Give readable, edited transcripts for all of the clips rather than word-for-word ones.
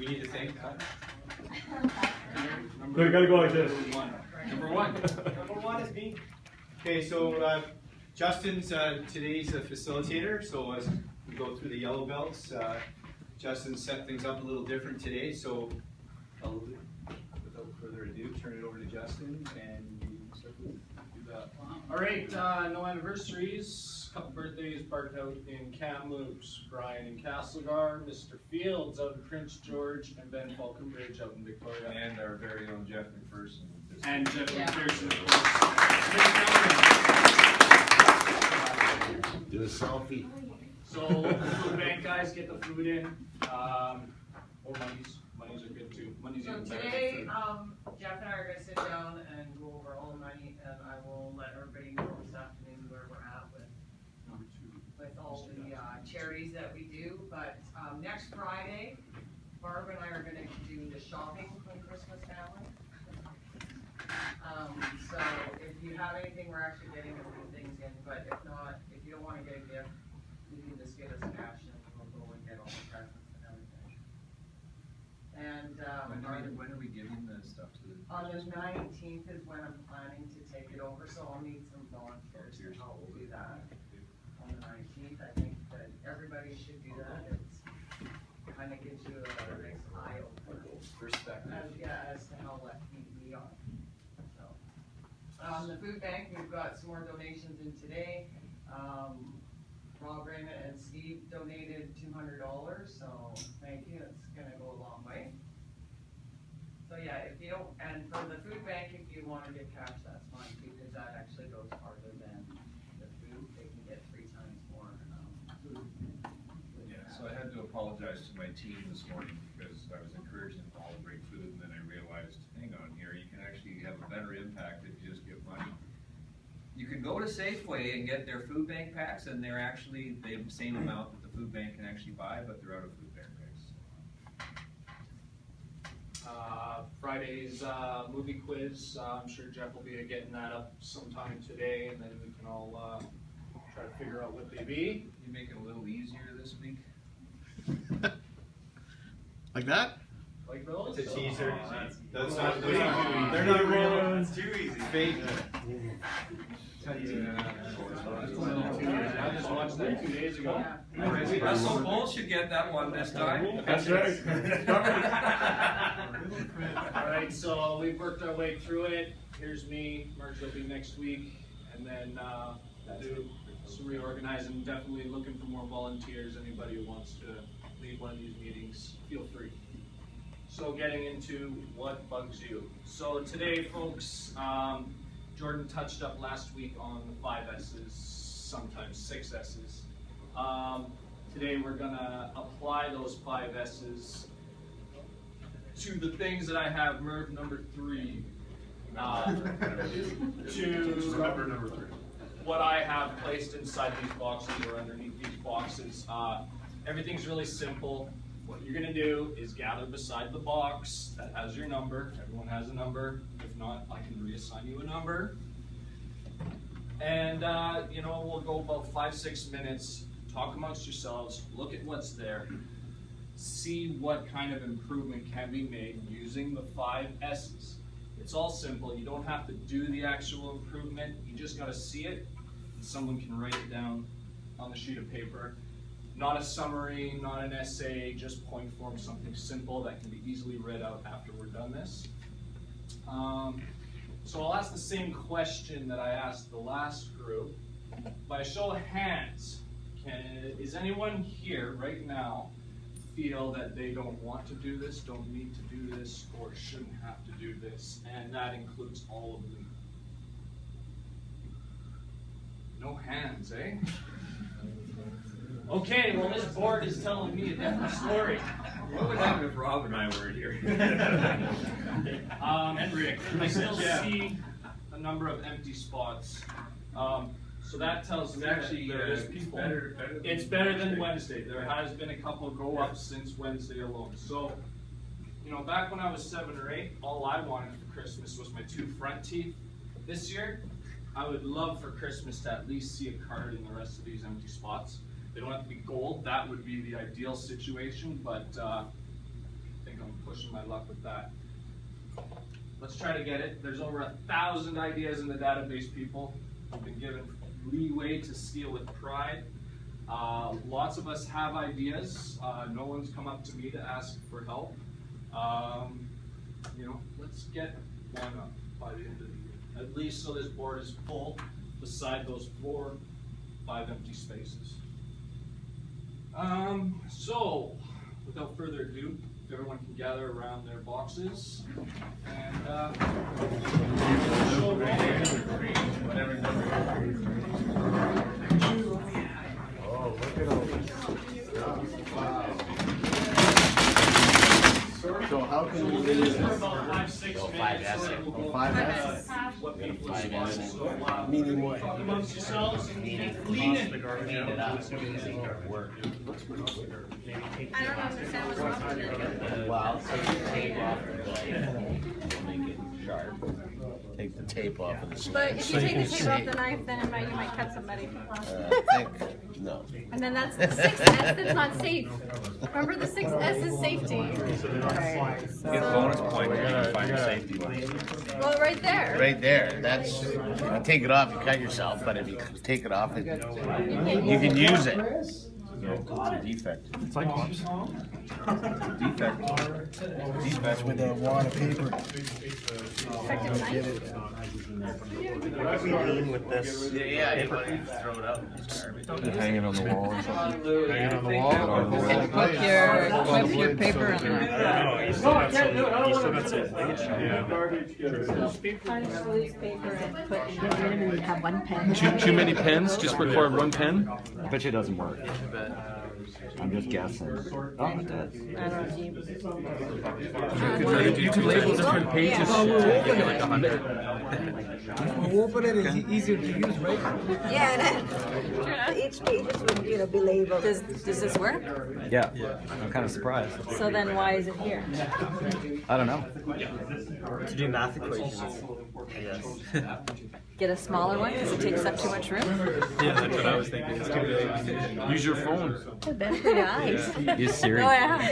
we need to thank We gotta go like this. Number one. Number one is me. Okay, so Justin's today's facilitator. So as we go through the yellow belts, Justin set things up a little different today. So without further ado, turn it over to Justin and you start with do that. All right, no anniversaries. A couple birthdays. Bart out in Kamloops, Brian in Castlegar, Mr. Fields out in Prince George, and Ben Falconbridge out in Victoria. And our very own Jeff McPherson. And Jeff McPherson, of course. Do a selfie. So food bank guys, get the food in. Or monies. Monies are good too. Money's So even better today, than food. Jeff and I are going to sit down and go over all the money, and I will let everybody know this afternoon where we're at with all the charities that we do. But next Friday, Barb and I are going to do the shopping for the Christmas family. So if you have anything, we're actually getting a few things in. But if not, if you don't want to get a gift, you can just get us cash and we'll go and get all the presents and everything. And when are we giving the stuff to the on the 19th is when I'm planning to take it over, so I'll need some volunteers to help do that. On the 19th, I think that everybody should do that. It's kind of gives you a nice eye opener. perspective? As to how lucky we are. So, the food bank, we've got some more donations in today. Rob, Raymond, and Steve donated $200, so thank you. It's gonna go a long way. So yeah, if you don't, and for the food bank, if you want to get cash, that's fine, because that actually goes farther than the food. They can get 3 times more food. Yeah, so I had to apologize to my team this morning because I was encouraging them all to bring food, and then I realized, hang on here, you can actually have a better impact if you just give money. You can go to Safeway and get their food bank packs, and they're actually the same amount that the food bank can actually buy, but they're out of food bank packs. Friday's movie quiz. I'm sure Jeff will be getting that up sometime today, and then we can all try to figure out what they be. You make it a little easier this week. Like that? Like those? It's a teaser. That's not. They're not real. It's too easy. Fake. I just watched that 2 days ago. Russell Cole should get that one this time. That's right. Alright, so we've worked our way through it. Here's me. Merge will be next week. And then we'll do some reorganizing. Definitely looking for more volunteers. Anybody who wants to lead one of these meetings, feel free. So getting into what bugs you. So today, folks, Jordan touched up last week on the 5 S's, sometimes 6 S's. Today we're gonna apply those 5 S's to the things that I have number 3. To Number 3. what I have placed inside these boxes or underneath these boxes. Everything's really simple. What you're gonna do is gather beside the box that has your number. Everyone has a number. If not, I can reassign you a number. And we'll go about 5-6 minutes, talk amongst yourselves, look at what's there, see what kind of improvement can be made using the 5 S's. It's all simple. You don't have to do the actual improvement. You just gotta see it, and someone can write it down on the sheet of paper. Not a summary, not an essay, just point form, something simple that can be easily read out after we're done this. So I'll ask the same question that I asked the last group. By a show of hands, is anyone here right now feel that they don't want to do this, don't need to do this, or shouldn't have to do this? And that includes all of them. No hands, eh? Okay, well this board is telling me a different story. What would happen if Rob and I weren't here? And Rick. I still see a number of empty spots. So that tells me that there is people. It's better than Wednesday. There has been a couple go up since Wednesday alone. So, back when I was 7 or 8, all I wanted for Christmas was my 2 front teeth. This year, I would love for Christmas to at least see a card in the rest of these empty spots. They don't have to be gold. That would be the ideal situation, but think I'm pushing my luck with that. Let's try to get it. There's over 1,000 ideas in the database, people. We've been given leeway to steal with pride. Lots of us have ideas. No one's come up to me to ask for help. You know, let's get one up by the end of the year. At least so this board is full beside those 4, 5 empty spaces. So, without further ado, if everyone can gather around their boxes and show Oh, look at all this. So how can we do this? 5S. Meaning what? talk amongst yourselves and clean it. Clean it up. Work. I don't understand what's wrong with it. Well, take the tape off the blade. Make it sharp. Take the tape off of the But if you take the tape off the knife, then you might cut somebody. No. And then that's the 6S that's not safe. Remember, the 6S is safety. Get a bonus point when you find your safety one. Well, right there. Right there. That's, if you take it off, you cut yourself, but if you take it off, you can use it. It's a defect. It's like Defect. That's with a wad of paper. Effective knife. What are we doing with this? Yeah, you want to throw it out. Hang it on the wall or something? Hang it on the wall? Clip your paper in there. No, you still got some, you still got some. Punch loose paper and put in the bin, and you have one pen. Too many pens? Just record one pen? I bet you it doesn't work. I'm just guessing. Oh, it does. I don't know. You can label different pages. Like 100. Open it, it's easier to use, right? Yeah, and each page would, be labeled. Does this work? Yeah. I'm kind of surprised. So then why is it here? I don't know. To do math equations. Get a smaller one because it takes up too much room? Yeah, that's what I was thinking. It's too big. Use your phone. Nice. Use Siri. Oh, yeah.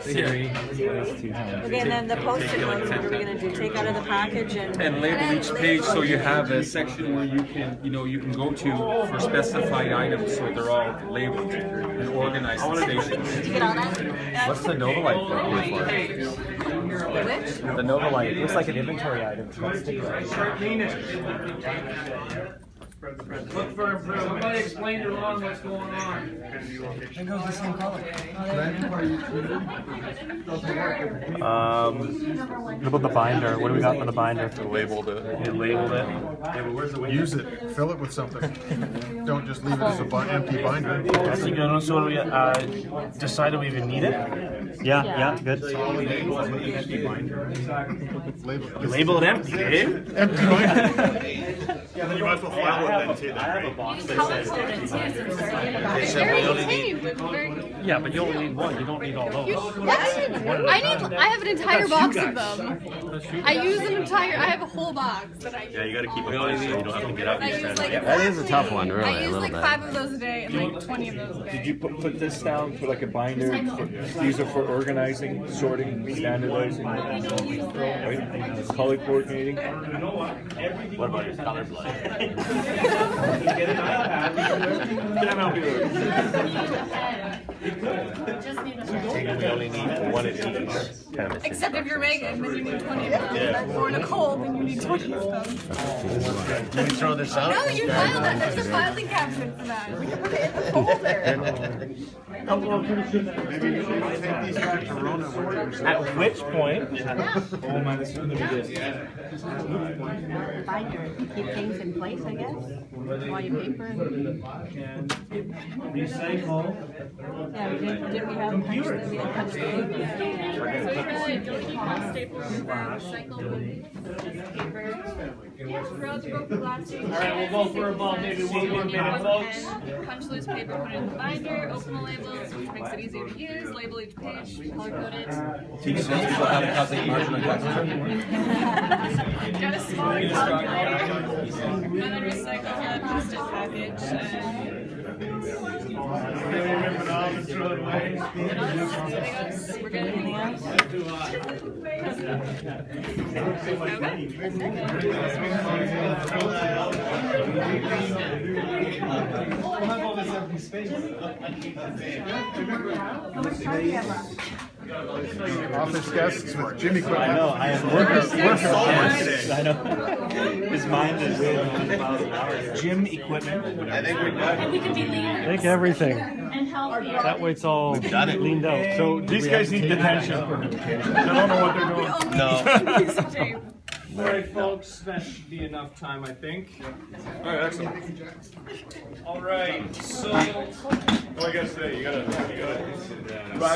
Siri. Okay, and then the post-it notes, what are we going to do? Take out of the package and label each page so you have a section where you can, you can go to for specified items so they're all labeled and organized in stations. Did you get all that? What's the Novalite for? Which? The Novalite looks like an inventory item. Look for improvement. Somebody explain to Ron what's going on. It goes the same color. What about the binder? What do we got for the binder? Labeled it. You labeled it. Yeah, but where's the weight? Use it. Fill it with something. Don't just leave it as an empty binder. That's a good one. So we decided we even need it? Yeah, good. Label it empty, Dave. Empty binder. You might as well file it then too. I have a box that says empty binder. It's very contained. Yeah, but you only need one. You don't need all those. What? I have an entire box of them. I use an entire. I have a whole box that I use. Yeah, you got to keep it close so you don't have to get up. I use like That is a tough one, really. I use like 5 of those a day and like 20 of those a day. Did you put this down for like a binder? These are for organizing, sorting, standardizing, right? Color coordinating. What about your color blood? We only need one of these. Except if you're Megan, then you need 20 of them. Or Nicole, then you need 20 of them. Can we throw this out? No, you file that. There's a filing cabinet for that. We can put it in the folder. Maybe you should take these back to Rona. At which point, Binder. Keep things in place, I guess. While you paper and... recycle. Yeah, did we have punch? We didn't punch the paper. So we really don't keep all staples for recycled paper. Throw the book plastic. Alright, we'll go for about maybe 1 more minute, folks. Punch loose paper, put it in the binder, open the labels, which makes it easier to use, label each page, color code it. Teach people how to calculate margin on calculator. Got a smaller calculator, and then recycle that plastic package. We're good. Office guests with Jimmy Quinn. I know, I am working. I know. His mind is gym equipment. I think we're done. We can be leaner. Take everything. And healthier. That way it's all leaned out. So these guys need detention. I don't know what they're doing. All right, folks, that should be enough time, I think. All right, excellent. All right, so Oh, I gotta say, you gotta.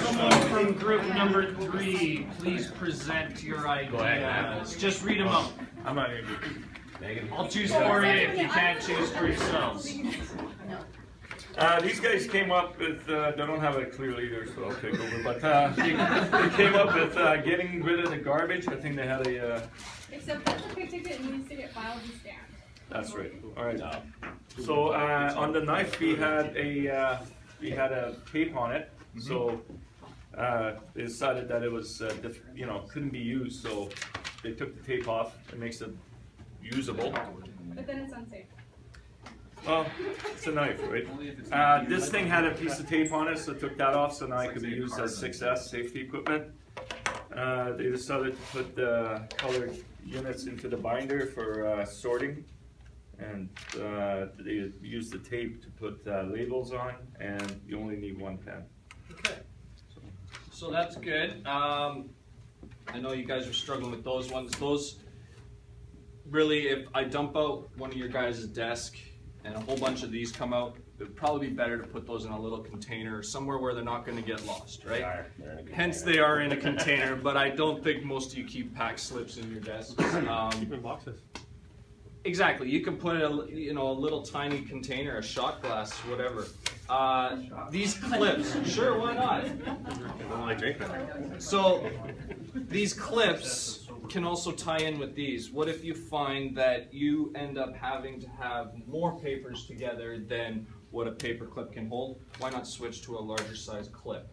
someone from group number 3, please present your ideas. Just read them out. I'm not gonna do. I'll choose for you if you can't choose for yourselves. These guys came up with, they don't have it clearly either, so I'll take over, but they came up with getting rid of the garbage. I think they had a, Except that's a big ticket and needs to get filed and stamped. that's right, all right. So on the knife, we had a tape on it, so they decided that it was, couldn't be used, so they took the tape off. It makes it usable. But then it's unsafe. Well, it's a knife, right? This thing had a piece of tape on it, so took that off, so now it could be used as 6S safety equipment. They decided to put the colored units into the binder for sorting, and they used the tape to put labels on, and you only need one pen. Okay. So that's good. I know you guys are struggling with those ones. Those, really, if I dump out one of your guys' desk, and a whole bunch of these come out, it would probably be better to put those in a little container somewhere where they're not going to get lost, right? Hence they are in a container, but I don't think most of you keep pack slips in your desks. Keep in boxes. Exactly, you can put a little tiny container, a shot glass, whatever. These clips, sure, why not? So these clips can also tie in with these. What if you find that you end up having to have more papers together than what a paper clip can hold? Why not switch to a larger size clip?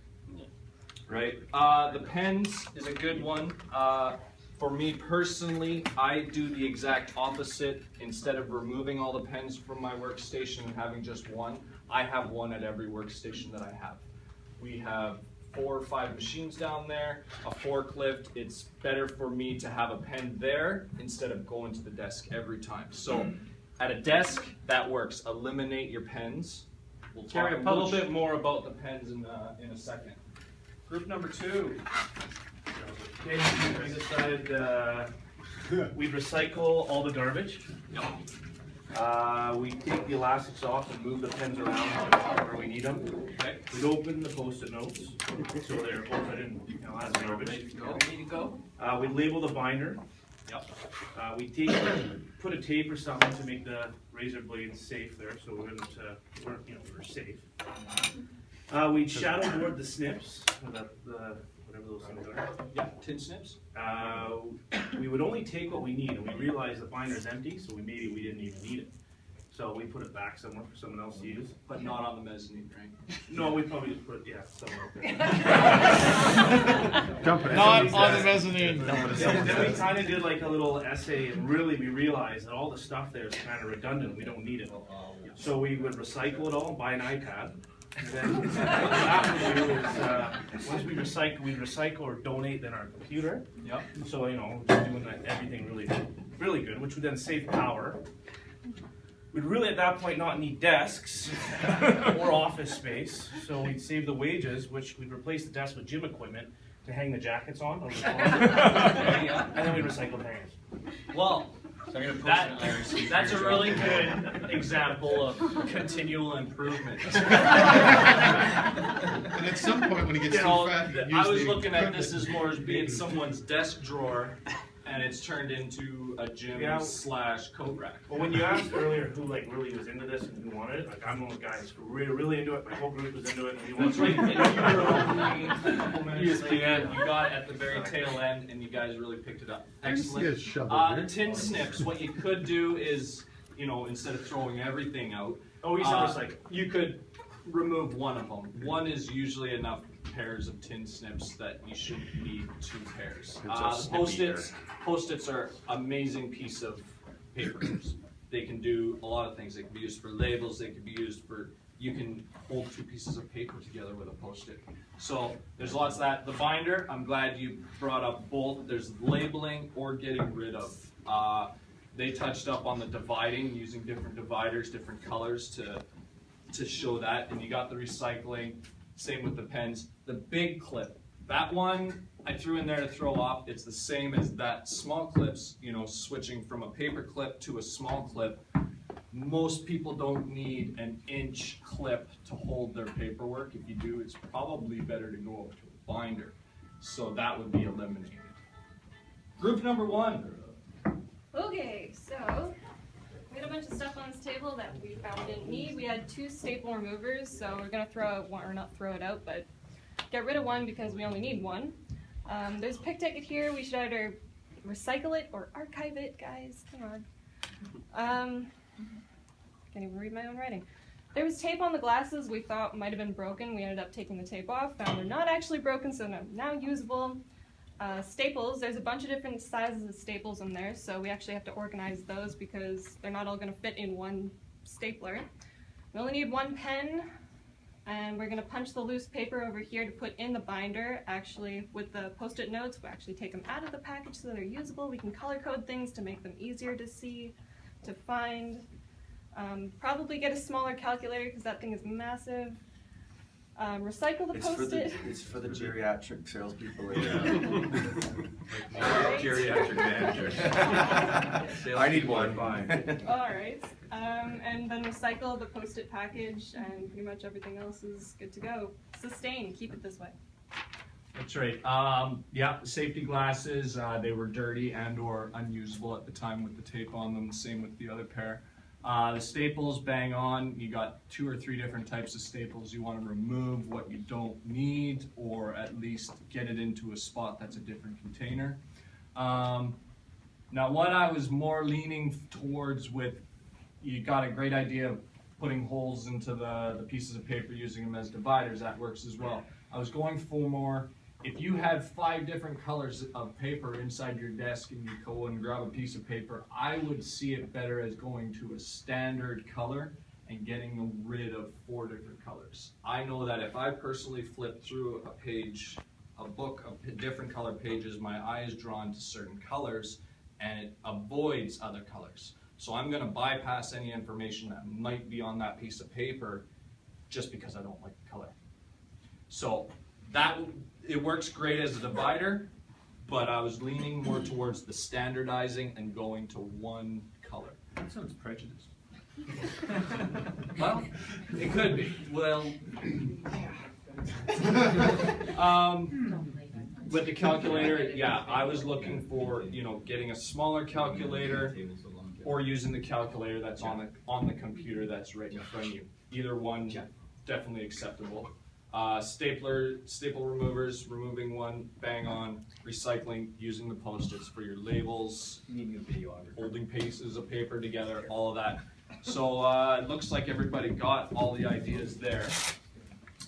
Right? The pens is a good one. For me personally, I do the exact opposite. Instead of removing all the pens from my workstation and having just one, I have one at every workstation that I have. We have 4 or 5 machines down there, a forklift. It's better for me to have a pen there instead of going to the desk every time. So at a desk, that works. Eliminate your pens. We'll talk a little bit more about the pens in a second. Group number 2. Okay, we decided we'd recycle all the garbage. We take the elastics off and move the pens around where we need them. Okay. We'd open the post-it notes, so they're open as garbage. Ready to go? We'd label the binder. Yep. We put a tape or something to make the razor blades safe there, so we were safe. We'd shadow board the snips, whatever those things are. Yeah, tin snips. We would only take what we need, and we realized the binder's empty, so we didn't even need it. So we put it back somewhere for someone else to use. But not on the mezzanine, right? No, we probably just put it, somewhere up there. Jumping. Not on the mezzanine. Then we kind of did like a little essay, and really we realized that all the stuff there is kind of redundant. We don't need it. So we would recycle it all, buy an iPad. And then what we do is, once we recycle or donate then our computer. Yep. So, just doing everything really good, which would then save power. We'd really at that point not need desks or office space, so we'd save the wages, which we'd replace the desk with gym equipment to hang the jackets on over the corner. And then we'd recycle the hangers. Well, that's a really good example of continual improvement. And at some point when he gets too fat, I was looking at this as more as being someone's desk drawer, and it's turned into a gym / coat rack. Well, when you asked earlier who really was into this and who wanted it, I'm one of the guys who really into it. My whole group was into it. And we That's right. You were opening a couple minutes later. You got it at the very tail end, and you guys really picked it up. Excellent. Tin snips. What you could do is, instead of throwing everything out, we said recycle. You could remove one of them. One is usually enough pairs of tin snips that you shouldn't need 2 pairs. It's a The snip Post-its are amazing piece of paper. They can do a lot of things. They can be used for labels. They can be used for, you can hold 2 pieces of paper together with a Post-it. So there's lots of that. The binder, I'm glad you brought up both. There's labeling or getting rid of. They touched up on the dividing, using different dividers, different colors to show that. And you got the recycling. Same with the pens. The big clip, that one I threw in there to throw off. It's the same as that small clips, you know, switching from a paper clip to a small clip. Most people don't need an inch clip to hold their paperwork. If you do, it's probably better to go over to a binder. So that would be eliminated. Group number 1. Okay, so we had a bunch of stuff on this table that we found we didn't need. We had 2 staple removers, so we're gonna throw out one, or not throw it out, but get rid of one because we only need one. There's a pick ticket here. We should either recycle it or archive it, guys. Come on. Can't even read my own writing. There was tape on the glasses we thought might have been broken. We ended up taking the tape off, found they're not actually broken, so now usable. Staples, there's a bunch of different sizes of staples in there, so we actually have to organize those because they're not all going to fit in one stapler. We only need 1 pen, and we're going to punch the loose paper over here to put in the binder. Actually, with the Post-it notes, we actually take them out of the package so they're usable. We can color code things to make them easier to see, to find. Probably get a smaller calculator because that thing is massive. Recycle the Post-it. It's for the geriatric salespeople. Geriatric manager. I need one. Alright, and then recycle the Post-it package, and pretty much everything else is good to go. Sustain, keep it this way. That's right. Yeah, safety glasses, they were dirty and or unusable at the time with the tape on them, same with the other pair. The staples, bang on. You got 2 or 3 different types of staples you want to remove, what you don't need, or at least get it into a spot that's a different container. Now what I was more leaning towards with, you got a great idea of putting holes into the pieces of paper, using them as dividers, that works as well. I was going for more, if you had 5 different colors of paper inside your desk and you go and grab a piece of paper, I would see it better as going to a standard color and getting rid of 4 different colors. I know that if I personally flip through a page, a book of different color pages, my eye is drawn to certain colors and it avoids other colors. So I'm going to bypass any information that might be on that piece of paper just because I don't like the color. So it works great as a divider, but I was leaning more towards the standardizing and going to 1 color. That sounds prejudiced. Well, it could be. Well, with the calculator, yeah, I was looking for, you know, getting a smaller calculator or using the calculator that's on the computer that's right in front of you. Either one, definitely acceptable. Staple removers, removing 1, bang on. Recycling, using the Post-its for your labels, holding pieces of paper together, all of that. So it looks like everybody got all the ideas there.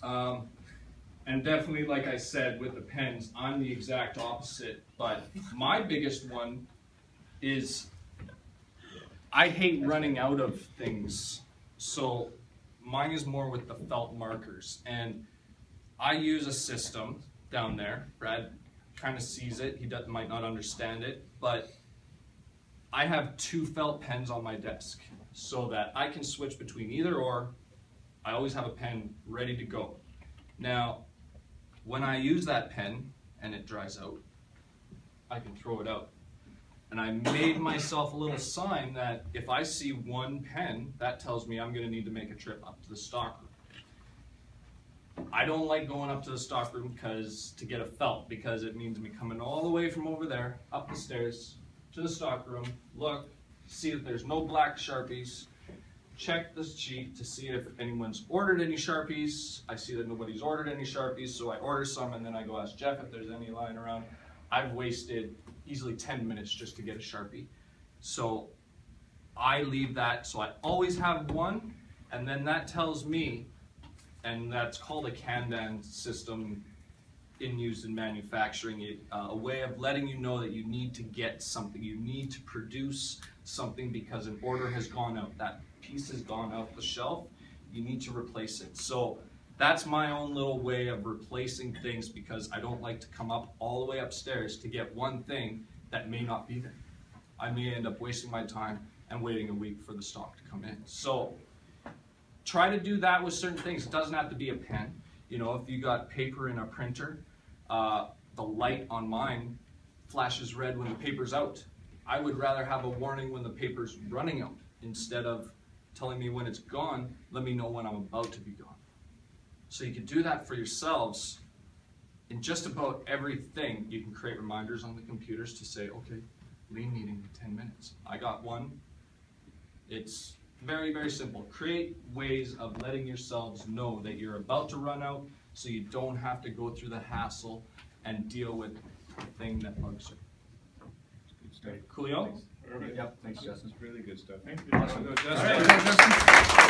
And definitely, like I said, with the pens, I'm the exact opposite. But my biggest one is I hate running out of things. So mine is more with the felt markers. And I use a system down there. Brad kind of sees it. He might not understand it. But I have 2 felt pens on my desk so that I can switch between either or. I always have a pen ready to go. Now, when I use that pen and it dries out, I can throw it out. And I made myself a little sign that if I see 1 pen, that tells me I'm going to need to make a trip up to the stockroom. I don't like going up to the stockroom to get a felt, because it means me coming all the way from over there, up the stairs, to the stockroom, look, see that there's no black Sharpies, check the sheet to see if anyone's ordered any Sharpies. I see that nobody's ordered any Sharpies, so I order some, and then I go ask Jeff if there's any lying around. I've wasted easily 10 minutes just to get a Sharpie. So I leave that, so I always have 1, and then that tells me, and that's called a Kanban system used in manufacturing, a way of letting you know that you need to get something, you need to produce something because an order has gone out, that piece has gone off the shelf, you need to replace it. So that's my own little way of replacing things because I don't like to come up all the way upstairs to get one thing that may not be there. I may end up wasting my time and waiting a week for the stock to come in. So try to do that with certain things. It doesn't have to be a pen. You know, if you got paper in a printer, the light on mine flashes red when the paper's out. I would rather have a warning when the paper's running out instead of telling me when it's gone, let me know when I'm about to be gone. So you can do that for yourselves. In just about everything, you can create reminders on the computers to say, okay, lean meeting in 10 minutes. I got one. It's very, very simple. Create ways of letting yourselves know that you're about to run out so you don't have to go through the hassle and deal with the thing that bugs you. Good stuff. Coolio? Perfect. Yep, thanks, Justin. That's really good stuff. Awesome. All right, Justin.